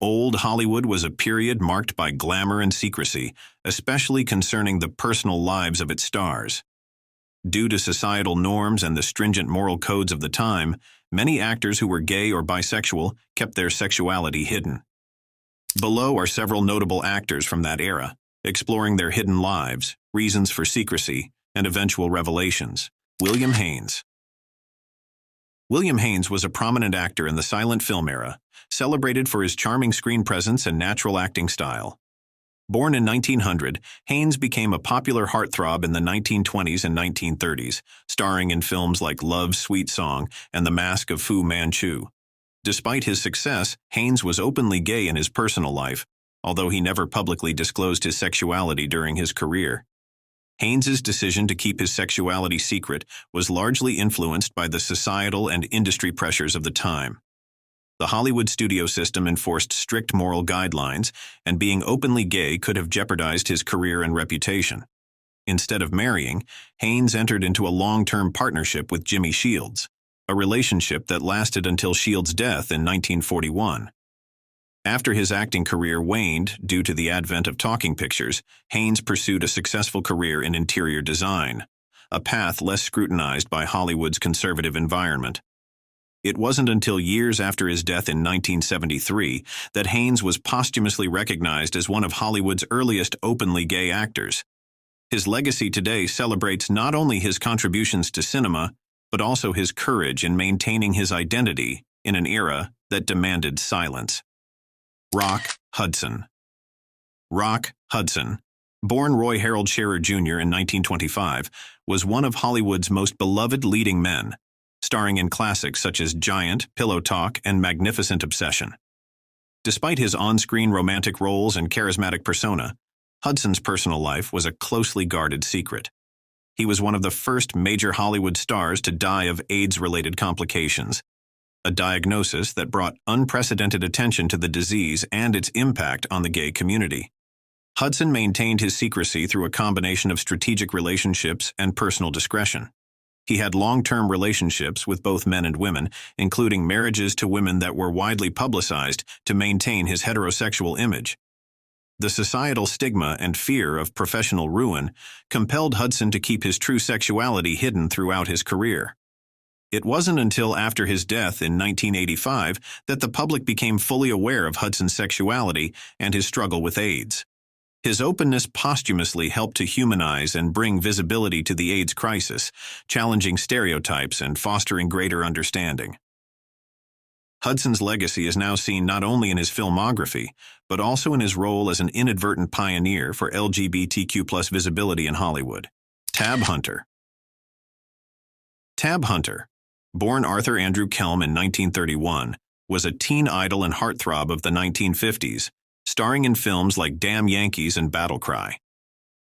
Old Hollywood was a period marked by glamour and secrecy, especially concerning the personal lives of its stars. Due to societal norms and the stringent moral codes of the time, many actors who were gay or bisexual kept their sexuality hidden. Below are several notable actors from that era, exploring their hidden lives, reasons for secrecy, and eventual revelations. William Haynes. William Haynes was a prominent actor in the silent film era, celebrated for his charming screen presence and natural acting style. Born in 1900, Haynes became a popular heartthrob in the 1920s and 1930s, starring in films like Love's Sweet Song and The Mask of Fu Manchu. Despite his success, Haynes was openly gay in his personal life, although he never publicly disclosed his sexuality during his career. Haynes's decision to keep his sexuality secret was largely influenced by the societal and industry pressures of the time. The Hollywood studio system enforced strict moral guidelines, and being openly gay could have jeopardized his career and reputation. Instead of marrying, Haynes entered into a long-term partnership with Jimmy Shields, a relationship that lasted until Shields' death in 1941. After his acting career waned due to the advent of talking pictures, Haynes pursued a successful career in interior design, a path less scrutinized by Hollywood's conservative environment. It wasn't until years after his death in 1973 that Haynes was posthumously recognized as one of Hollywood's earliest openly gay actors. His legacy today celebrates not only his contributions to cinema, but also his courage in maintaining his identity in an era that demanded silence. Rock Hudson. Rock Hudson, born Roy Harold Scherer Jr. in 1925, was one of Hollywood's most beloved leading men, starring in classics such as Giant, Pillow Talk, and Magnificent Obsession. Despite his on-screen romantic roles and charismatic persona, Hudson's personal life was a closely guarded secret. He was one of the first major Hollywood stars to die of AIDS-related complications, a diagnosis that brought unprecedented attention to the disease and its impact on the gay community. Hudson maintained his secrecy through a combination of strategic relationships and personal discretion. He had long-term relationships with both men and women, including marriages to women that were widely publicized to maintain his heterosexual image. The societal stigma and fear of professional ruin compelled Hudson to keep his true sexuality hidden throughout his career. It wasn't until after his death in 1985 that the public became fully aware of Hudson's sexuality and his struggle with AIDS. His openness posthumously helped to humanize and bring visibility to the AIDS crisis, challenging stereotypes and fostering greater understanding. Hudson's legacy is now seen not only in his filmography, but also in his role as an inadvertent pioneer for LGBTQ+ visibility in Hollywood. Tab Hunter. Tab Hunter, born Arthur Andrew Kelm in 1931, was a teen idol and heartthrob of the 1950s, starring in films like Damn Yankees and Battle Cry.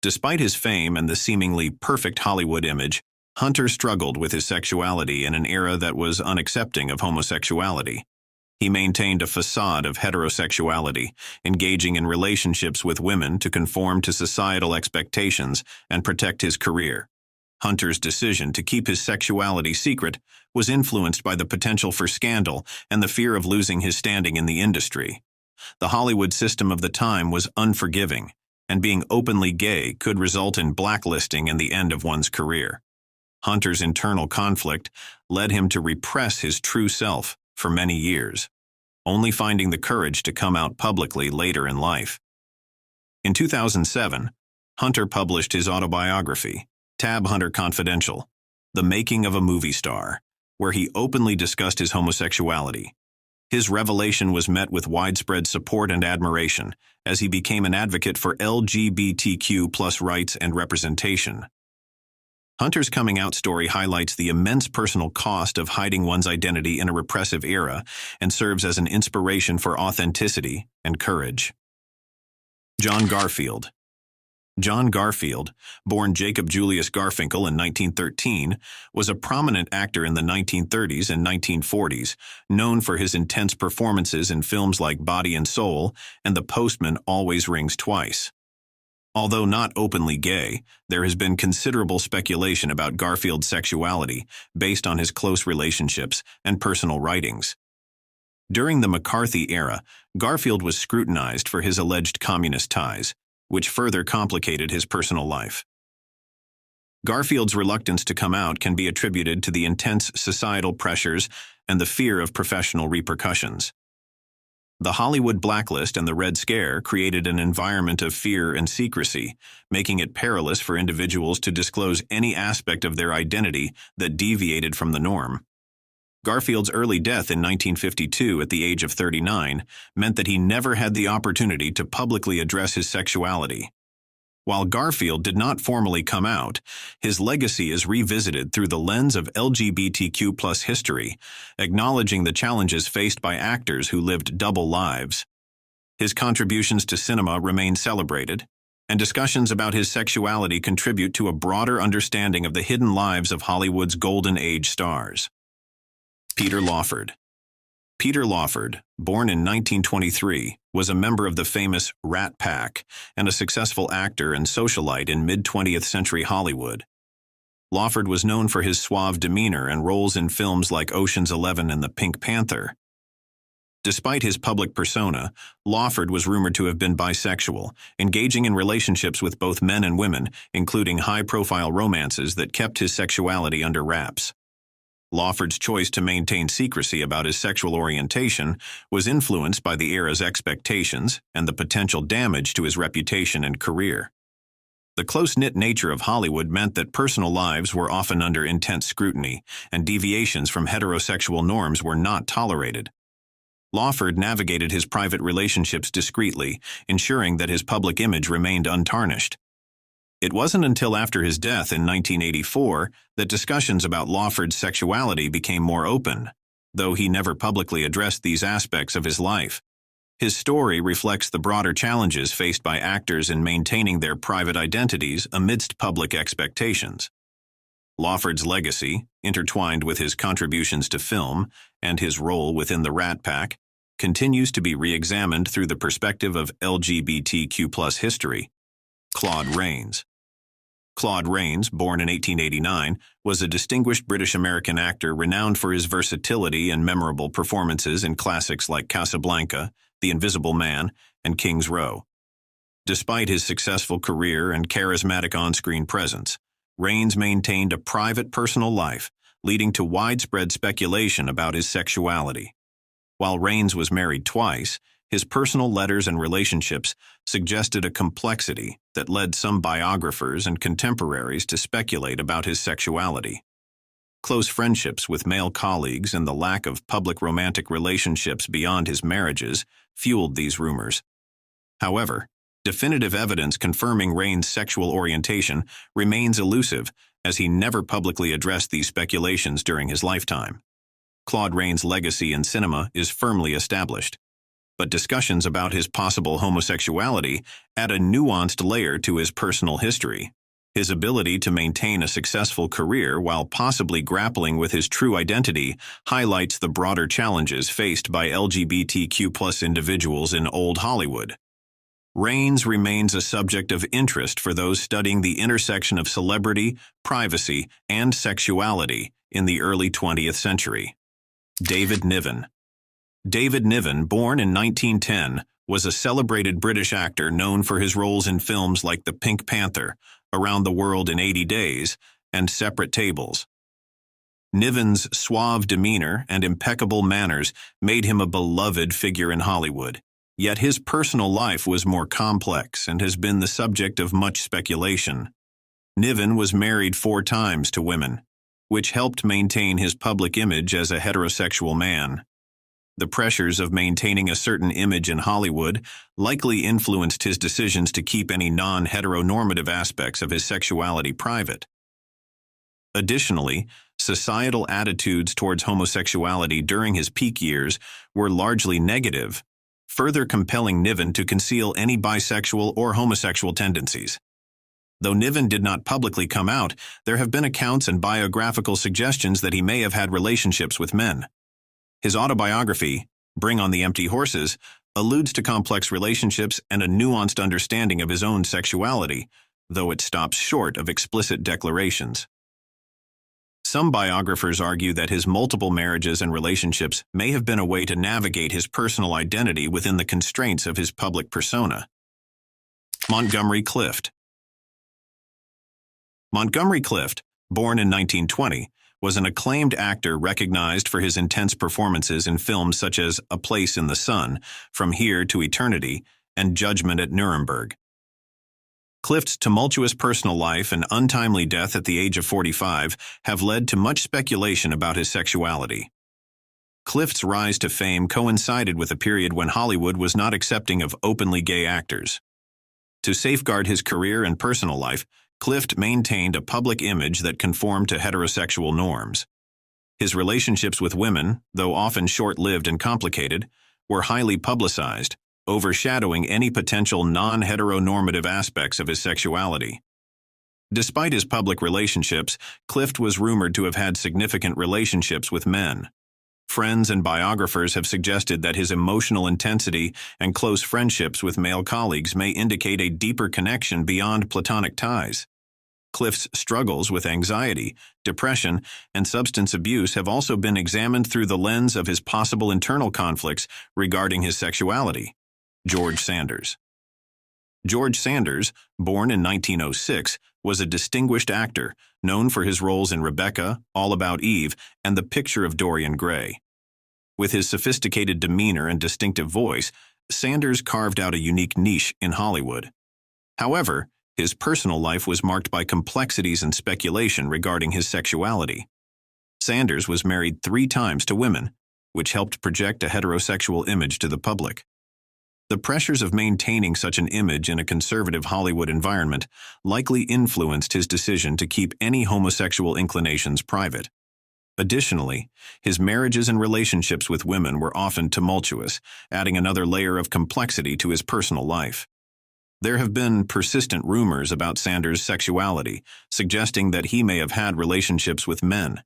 Despite his fame and the seemingly perfect Hollywood image, Hunter struggled with his sexuality in an era that was unaccepting of homosexuality. He maintained a facade of heterosexuality, engaging in relationships with women to conform to societal expectations and protect his career. Hunter's decision to keep his sexuality secret was influenced by the potential for scandal and the fear of losing his standing in the industry. The Hollywood system of the time was unforgiving, and being openly gay could result in blacklisting and the end of one's career. Hunter's internal conflict led him to repress his true self for many years, only finding the courage to come out publicly later in life. In 2007, Hunter published his autobiography, Tab Hunter Confidential, The Making of a Movie Star, where he openly discussed his homosexuality. His revelation was met with widespread support and admiration as he became an advocate for LGBTQ+ rights and representation. Hunter's coming-out story highlights the immense personal cost of hiding one's identity in a repressive era and serves as an inspiration for authenticity and courage. John Garfield. John Garfield, born Jacob Julius Garfinkel in 1913, was a prominent actor in the 1930s and 1940s, known for his intense performances in films like Body and Soul and The Postman Always Rings Twice. Although not openly gay, there has been considerable speculation about Garfield's sexuality based on his close relationships and personal writings. During the McCarthy era, Garfield was scrutinized for his alleged communist ties, which further complicated his personal life. Garfield's reluctance to come out can be attributed to the intense societal pressures and the fear of professional repercussions. The Hollywood blacklist and the Red Scare created an environment of fear and secrecy, making it perilous for individuals to disclose any aspect of their identity that deviated from the norm. Garfield's early death in 1952 at the age of 39 meant that he never had the opportunity to publicly address his sexuality. While Garfield did not formally come out, his legacy is revisited through the lens of LGBTQ+ history, acknowledging the challenges faced by actors who lived double lives. His contributions to cinema remain celebrated, and discussions about his sexuality contribute to a broader understanding of the hidden lives of Hollywood's golden age stars. Peter Lawford. Peter Lawford, born in 1923, was a member of the famous Rat Pack and a successful actor and socialite in mid-20th century Hollywood. Lawford was known for his suave demeanor and roles in films like Ocean's 11 and The Pink Panther. Despite his public persona, Lawford was rumored to have been bisexual, engaging in relationships with both men and women, including high-profile romances that kept his sexuality under wraps. Lawford's choice to maintain secrecy about his sexual orientation was influenced by the era's expectations and the potential damage to his reputation and career. The close-knit nature of Hollywood meant that personal lives were often under intense scrutiny, and deviations from heterosexual norms were not tolerated. Lawford navigated his private relationships discreetly, ensuring that his public image remained untarnished. It wasn't until after his death in 1984 that discussions about Lawford's sexuality became more open, though he never publicly addressed these aspects of his life. His story reflects the broader challenges faced by actors in maintaining their private identities amidst public expectations. Lawford's legacy, intertwined with his contributions to film and his role within the Rat Pack, continues to be re-examined through the perspective of LGBTQ+ history. Claude Reigns. Claude Reigns, born in 1889, was a distinguished British-American actor renowned for his versatility and memorable performances in classics like Casablanca, The Invisible Man, and King's Row. Despite his successful career and charismatic on-screen presence, Reigns maintained a private personal life, leading to widespread speculation about his sexuality. While Reigns was married twice, his personal letters and relationships suggested a complexity that led some biographers and contemporaries to speculate about his sexuality. Close friendships with male colleagues and the lack of public romantic relationships beyond his marriages fueled these rumors. However, definitive evidence confirming Reigns' sexual orientation remains elusive, as he never publicly addressed these speculations during his lifetime. Claude Reigns' legacy in cinema is firmly established, but discussions about his possible homosexuality add a nuanced layer to his personal history. His ability to maintain a successful career while possibly grappling with his true identity highlights the broader challenges faced by LGBTQ+ individuals in Old Hollywood. Reigns remains a subject of interest for those studying the intersection of celebrity, privacy, and sexuality in the early 20th century. David Niven. David Niven, born in 1910, was a celebrated British actor known for his roles in films like The Pink Panther, Around the World in 80 Days, and Separate Tables. Niven's suave demeanor and impeccable manners made him a beloved figure in Hollywood, yet his personal life was more complex and has been the subject of much speculation. Niven was married 4 times to women, which helped maintain his public image as a heterosexual man. The pressures of maintaining a certain image in Hollywood likely influenced his decisions to keep any non-heteronormative aspects of his sexuality private. Additionally, societal attitudes towards homosexuality during his peak years were largely negative, further compelling Niven to conceal any bisexual or homosexual tendencies. Though Niven did not publicly come out, there have been accounts and biographical suggestions that he may have had relationships with men. His autobiography, Bring on the Empty Horses, alludes to complex relationships and a nuanced understanding of his own sexuality, though it stops short of explicit declarations. Some biographers argue that his multiple marriages and relationships may have been a way to navigate his personal identity within the constraints of his public persona. Montgomery Clift. Montgomery Clift, born in 1920, was an acclaimed actor recognized for his intense performances in films such as A Place in the Sun, From Here to Eternity, and Judgment at Nuremberg. Clift's tumultuous personal life and untimely death at the age of 45 have led to much speculation about his sexuality. Clift's rise to fame coincided with a period when Hollywood was not accepting of openly gay actors. To safeguard his career and personal life, Clift maintained a public image that conformed to heterosexual norms. His relationships with women, though often short-lived and complicated, were highly publicized, overshadowing any potential non-heteronormative aspects of his sexuality. Despite his public relationships, Clift was rumored to have had significant relationships with men. Friends and biographers have suggested that his emotional intensity and close friendships with male colleagues may indicate a deeper connection beyond platonic ties. Clift's struggles with anxiety, depression, and substance abuse have also been examined through the lens of his possible internal conflicts regarding his sexuality. George Sanders. George Sanders, born in 1906, was a distinguished actor, known for his roles in Rebecca, All About Eve, and The Picture of Dorian Gray. With his sophisticated demeanor and distinctive voice, Sanders carved out a unique niche in Hollywood. However, his personal life was marked by complexities and speculation regarding his sexuality. Sanders was married 3 times to women, which helped project a heterosexual image to the public. The pressures of maintaining such an image in a conservative Hollywood environment likely influenced his decision to keep any homosexual inclinations private. Additionally, his marriages and relationships with women were often tumultuous, adding another layer of complexity to his personal life. There have been persistent rumors about Sanders' sexuality, suggesting that he may have had relationships with men.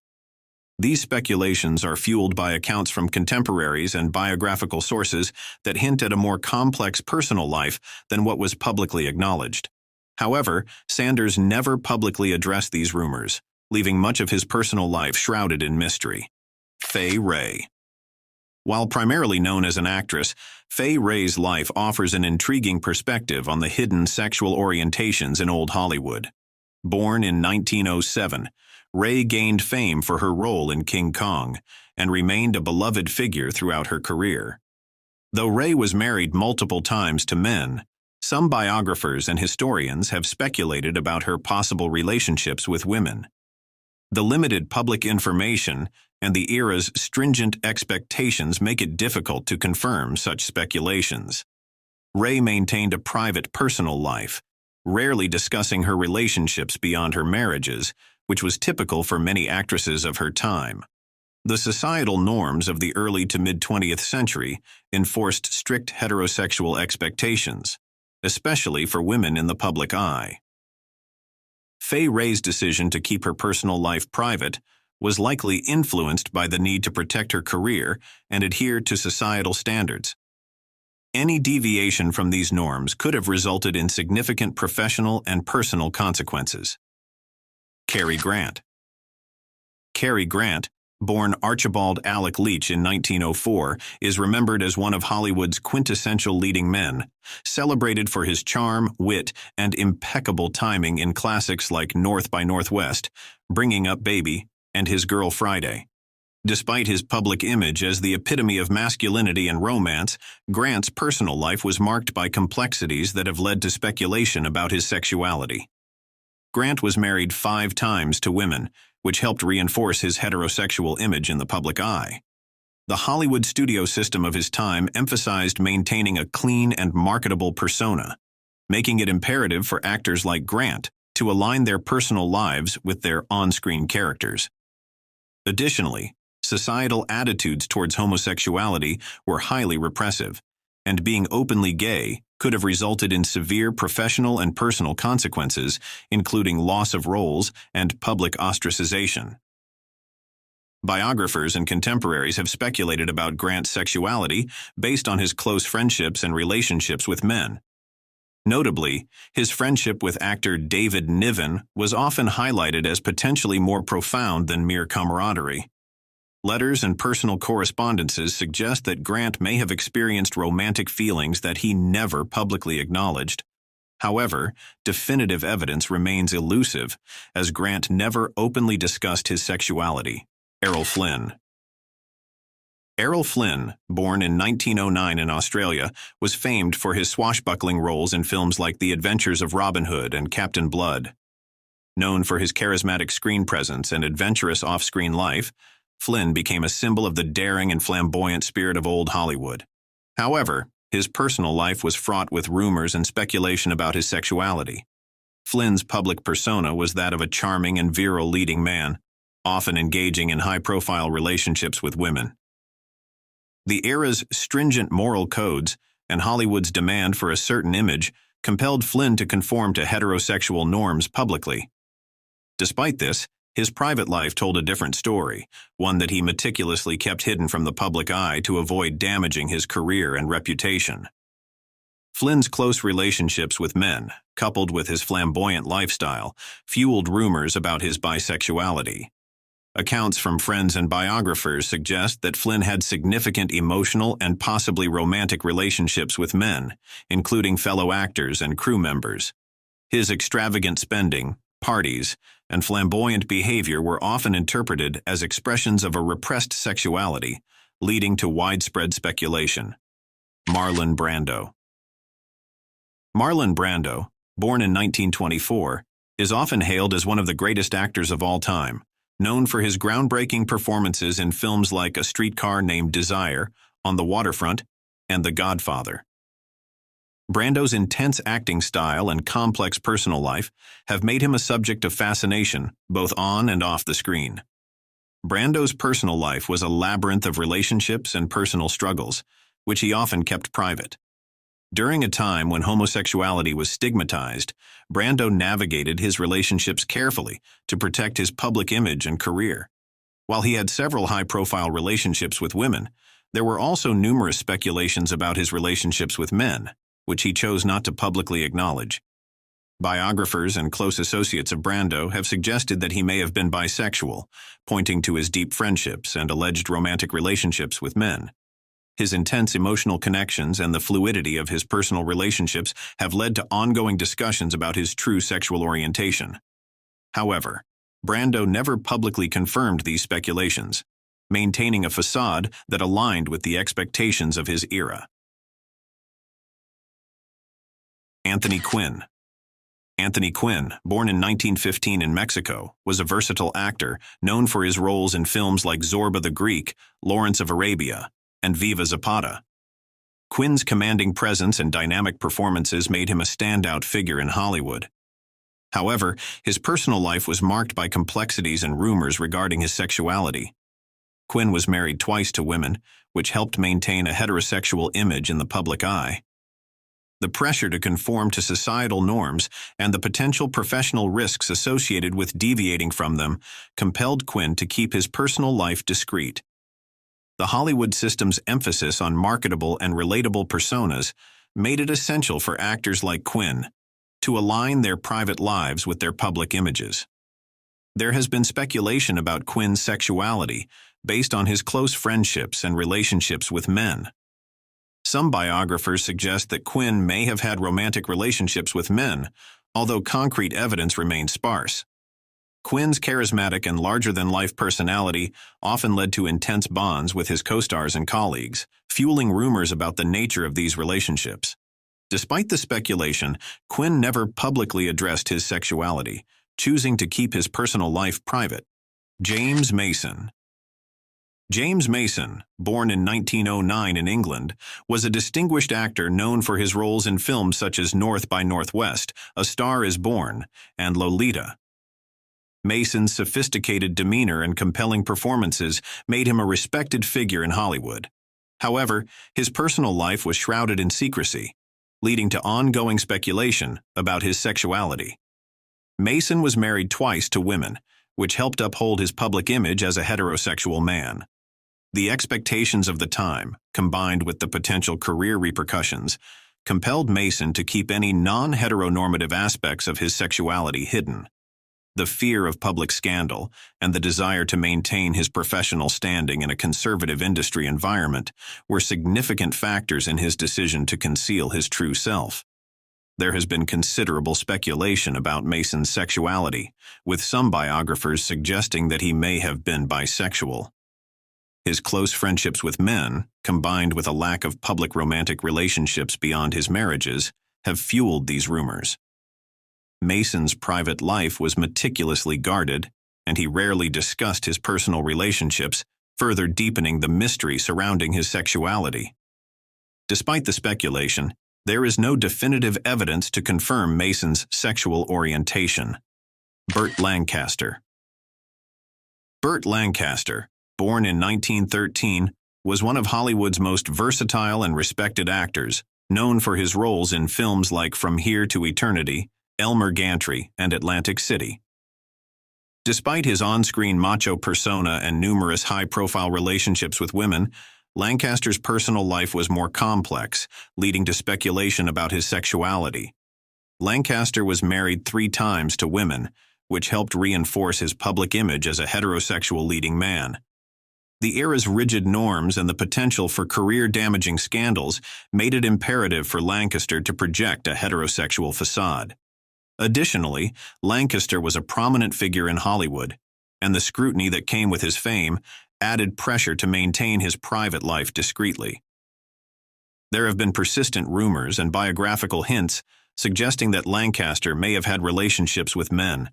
These speculations are fueled by accounts from contemporaries and biographical sources that hint at a more complex personal life than what was publicly acknowledged. However, Sanders never publicly addressed these rumors, leaving much of his personal life shrouded in mystery. Fay Ray. While primarily known as an actress, Fay Ray's life offers an intriguing perspective on the hidden sexual orientations in old Hollywood. Born in 1907, Ray gained fame for her role in King Kong and remained a beloved figure throughout her career. Though Ray was married multiple times to men, some biographers and historians have speculated about her possible relationships with women. The limited public information and the era's stringent expectations make it difficult to confirm such speculations. Ray maintained a private personal life, rarely discussing her relationships beyond her marriages, which was typical for many actresses of her time. The societal norms of the early to mid-20th century enforced strict heterosexual expectations, especially for women in the public eye. Fay Ray's decision to keep her personal life private was likely influenced by the need to protect her career and adhere to societal standards. Any deviation from these norms could have resulted in significant professional and personal consequences. Carrie Grant. Carrie Grant, born Archibald Alec Leach in 1904, is remembered as one of Hollywood's quintessential leading men, celebrated for his charm, wit, and impeccable timing in classics like North by Northwest, Bringing Up Baby, and His Girl Friday. Despite his public image as the epitome of masculinity and romance, Grant's personal life was marked by complexities that have led to speculation about his sexuality. Grant was married 5 times to women, which helped reinforce his heterosexual image in the public eye. The Hollywood studio system of his time emphasized maintaining a clean and marketable persona, making it imperative for actors like Grant to align their personal lives with their on-screen characters. Additionally, societal attitudes towards homosexuality were highly repressive, and being openly gay could have resulted in severe professional and personal consequences, including loss of roles and public ostracization. Biographers and contemporaries have speculated about Grant's sexuality based on his close friendships and relationships with men. Notably, his friendship with actor David Niven was often highlighted as potentially more profound than mere camaraderie. Letters and personal correspondences suggest that Grant may have experienced romantic feelings that he never publicly acknowledged. However, definitive evidence remains elusive, as Grant never openly discussed his sexuality. Errol Flynn. Errol Flynn, born in 1909 in Australia, was famed for his swashbuckling roles in films like The Adventures of Robin Hood and Captain Blood. Known for his charismatic screen presence and adventurous off-screen life, Flynn became a symbol of the daring and flamboyant spirit of old Hollywood. However, his personal life was fraught with rumors and speculation about his sexuality. Flynn's public persona was that of a charming and virile leading man, often engaging in high-profile relationships with women. The era's stringent moral codes and Hollywood's demand for a certain image compelled Flynn to conform to heterosexual norms publicly. Despite this, his private life told a different story, one that he meticulously kept hidden from the public eye to avoid damaging his career and reputation. Flynn's close relationships with men, coupled with his flamboyant lifestyle, fueled rumors about his bisexuality. Accounts from friends and biographers suggest that Flynn had significant emotional and possibly romantic relationships with men, including fellow actors and crew members. His extravagant spending, parties, and flamboyant behavior were often interpreted as expressions of a repressed sexuality, leading to widespread speculation. Marlon Brando. Marlon Brando, born in 1924, is often hailed as one of the greatest actors of all time, known for his groundbreaking performances in films like A Streetcar Named Desire, On the Waterfront, and The Godfather. Brando's intense acting style and complex personal life have made him a subject of fascination, both on and off the screen. Brando's personal life was a labyrinth of relationships and personal struggles, which he often kept private. During a time when homosexuality was stigmatized, Brando navigated his relationships carefully to protect his public image and career. While he had several high-profile relationships with women, there were also numerous speculations about his relationships with men, which he chose not to publicly acknowledge. Biographers and close associates of Brando have suggested that he may have been bisexual, pointing to his deep friendships and alleged romantic relationships with men. His intense emotional connections and the fluidity of his personal relationships have led to ongoing discussions about his true sexual orientation. However, Brando never publicly confirmed these speculations, maintaining a facade that aligned with the expectations of his era. Anthony Quinn. Anthony Quinn, born in 1915 in Mexico, was a versatile actor known for his roles in films like Zorba the Greek, Lawrence of Arabia, and Viva Zapata. Quinn's commanding presence and dynamic performances made him a standout figure in Hollywood. However, his personal life was marked by complexities and rumors regarding his sexuality. Quinn was married twice to women, which helped maintain a heterosexual image in the public eye. The pressure to conform to societal norms and the potential professional risks associated with deviating from them compelled Quinn to keep his personal life discreet. The Hollywood system's emphasis on marketable and relatable personas made it essential for actors like Quinn to align their private lives with their public images. There has been speculation about Quinn's sexuality based on his close friendships and relationships with men. Some biographers suggest that Quinn may have had romantic relationships with men, although concrete evidence remains sparse. Quinn's charismatic and larger-than-life personality often led to intense bonds with his co-stars and colleagues, fueling rumors about the nature of these relationships. Despite the speculation, Quinn never publicly addressed his sexuality, choosing to keep his personal life private. James Mason. James Mason, born in 1909 in England, was a distinguished actor known for his roles in films such as North by Northwest, A Star is Born, and Lolita. Mason's sophisticated demeanor and compelling performances made him a respected figure in Hollywood. However, his personal life was shrouded in secrecy, leading to ongoing speculation about his sexuality. Mason was married twice to women, which helped uphold his public image as a heterosexual man. The expectations of the time, combined with the potential career repercussions, compelled Mason to keep any non-heteronormative aspects of his sexuality hidden. The fear of public scandal and the desire to maintain his professional standing in a conservative industry environment were significant factors in his decision to conceal his true self. There has been considerable speculation about Mason's sexuality, with some biographers suggesting that he may have been bisexual. His close friendships with men, combined with a lack of public romantic relationships beyond his marriages, have fueled these rumors. Mason's private life was meticulously guarded, and he rarely discussed his personal relationships, further deepening the mystery surrounding his sexuality. Despite the speculation, there is no definitive evidence to confirm Mason's sexual orientation. Bert Lancaster. Bert Lancaster, born in 1913, was one of Hollywood's most versatile and respected actors, known for his roles in films like From Here to Eternity, Elmer Gantry, and Atlantic City. Despite his on-screen macho persona and numerous high-profile relationships with women, Lancaster's personal life was more complex, leading to speculation about his sexuality. Lancaster was married 3 times to women, which helped reinforce his public image as a heterosexual leading man. The era's rigid norms and the potential for career-damaging scandals made it imperative for Lancaster to project a heterosexual facade. Additionally, Lancaster was a prominent figure in Hollywood, and the scrutiny that came with his fame added pressure to maintain his private life discreetly. There have been persistent rumors and biographical hints suggesting that Lancaster may have had relationships with men.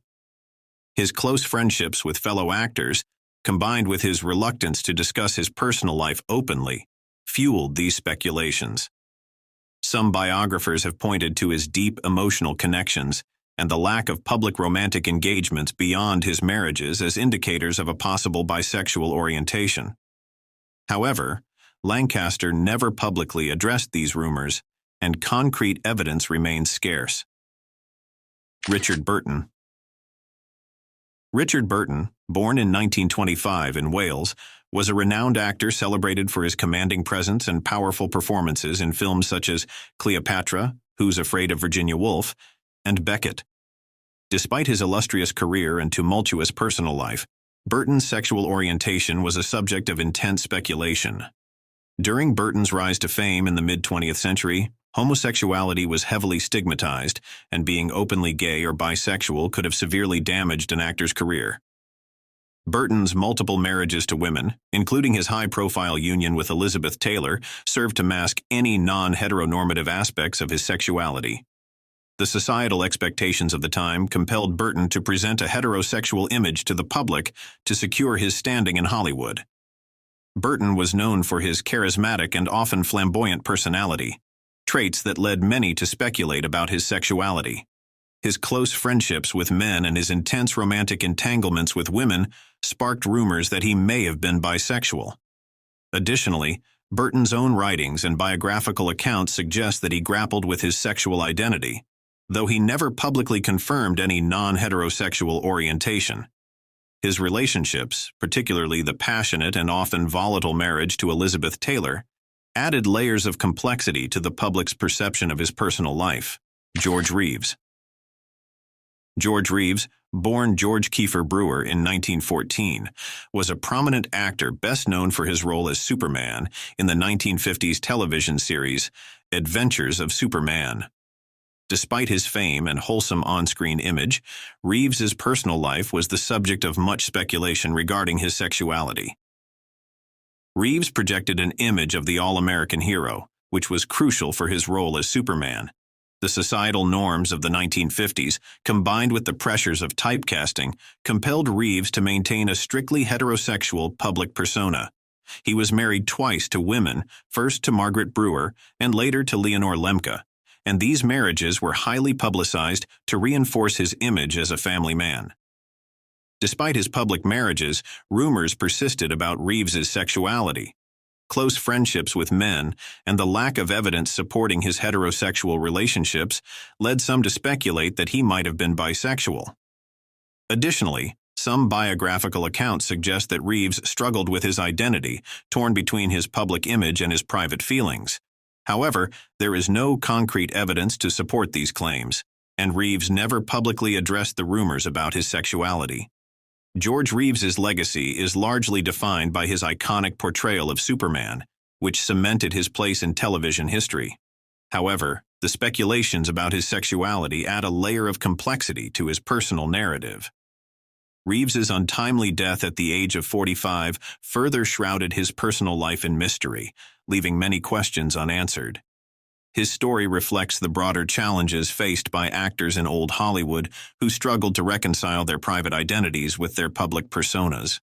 His close friendships with fellow actors, combined with his reluctance to discuss his personal life openly, fueled these speculations. Some biographers have pointed to his deep emotional connections and the lack of public romantic engagements beyond his marriages as indicators of a possible bisexual orientation. However, Lancaster never publicly addressed these rumors, and concrete evidence remains scarce. Richard Burton. Richard Burton, born in 1925 in Wales, was a renowned actor celebrated for his commanding presence and powerful performances in films such as Cleopatra, Who's Afraid of Virginia Woolf, and Beckett. Despite his illustrious career and tumultuous personal life, Burton's sexual orientation was a subject of intense speculation. During Burton's rise to fame in the mid-20th century, homosexuality was heavily stigmatized, and being openly gay or bisexual could have severely damaged an actor's career. Burton's multiple marriages to women, including his high-profile union with Elizabeth Taylor, served to mask any non-heteronormative aspects of his sexuality. The societal expectations of the time compelled Burton to present a heterosexual image to the public to secure his standing in Hollywood. Burton was known for his charismatic and often flamboyant personality, traits that led many to speculate about his sexuality. His close friendships with men and his intense romantic entanglements with women sparked rumors that he may have been bisexual. Additionally, Burton's own writings and biographical accounts suggest that he grappled with his sexual identity, though he never publicly confirmed any non-heterosexual orientation. His relationships, particularly the passionate and often volatile marriage to Elizabeth Taylor, added layers of complexity to the public's perception of his personal life. George Reeves. George Reeves, born George Kiefer Brewer in 1914, was a prominent actor best known for his role as Superman in the 1950s television series Adventures of Superman. Despite his fame and wholesome on-screen image, Reeves's personal life was the subject of much speculation regarding his sexuality. Reeves projected an image of the all-American hero, which was crucial for his role as Superman. The societal norms of the 1950s, combined with the pressures of typecasting, compelled Reeves to maintain a strictly heterosexual public persona. He was married twice to women, first to Margaret Brewer and later to Leonore Lemke, and these marriages were highly publicized to reinforce his image as a family man. Despite his public marriages, rumors persisted about Reeves's sexuality. Close friendships with men and the lack of evidence supporting his heterosexual relationships led some to speculate that he might have been bisexual. Additionally, some biographical accounts suggest that Reeves struggled with his identity, torn between his public image and his private feelings. However, there is no concrete evidence to support these claims, and Reeves never publicly addressed the rumors about his sexuality. George Reeves's legacy is largely defined by his iconic portrayal of Superman, which cemented his place in television history. However, the speculations about his sexuality add a layer of complexity to his personal narrative. Reeves's untimely death at the age of 45 further shrouded his personal life in mystery, leaving many questions unanswered. His story reflects the broader challenges faced by actors in old Hollywood who struggled to reconcile their private identities with their public personas.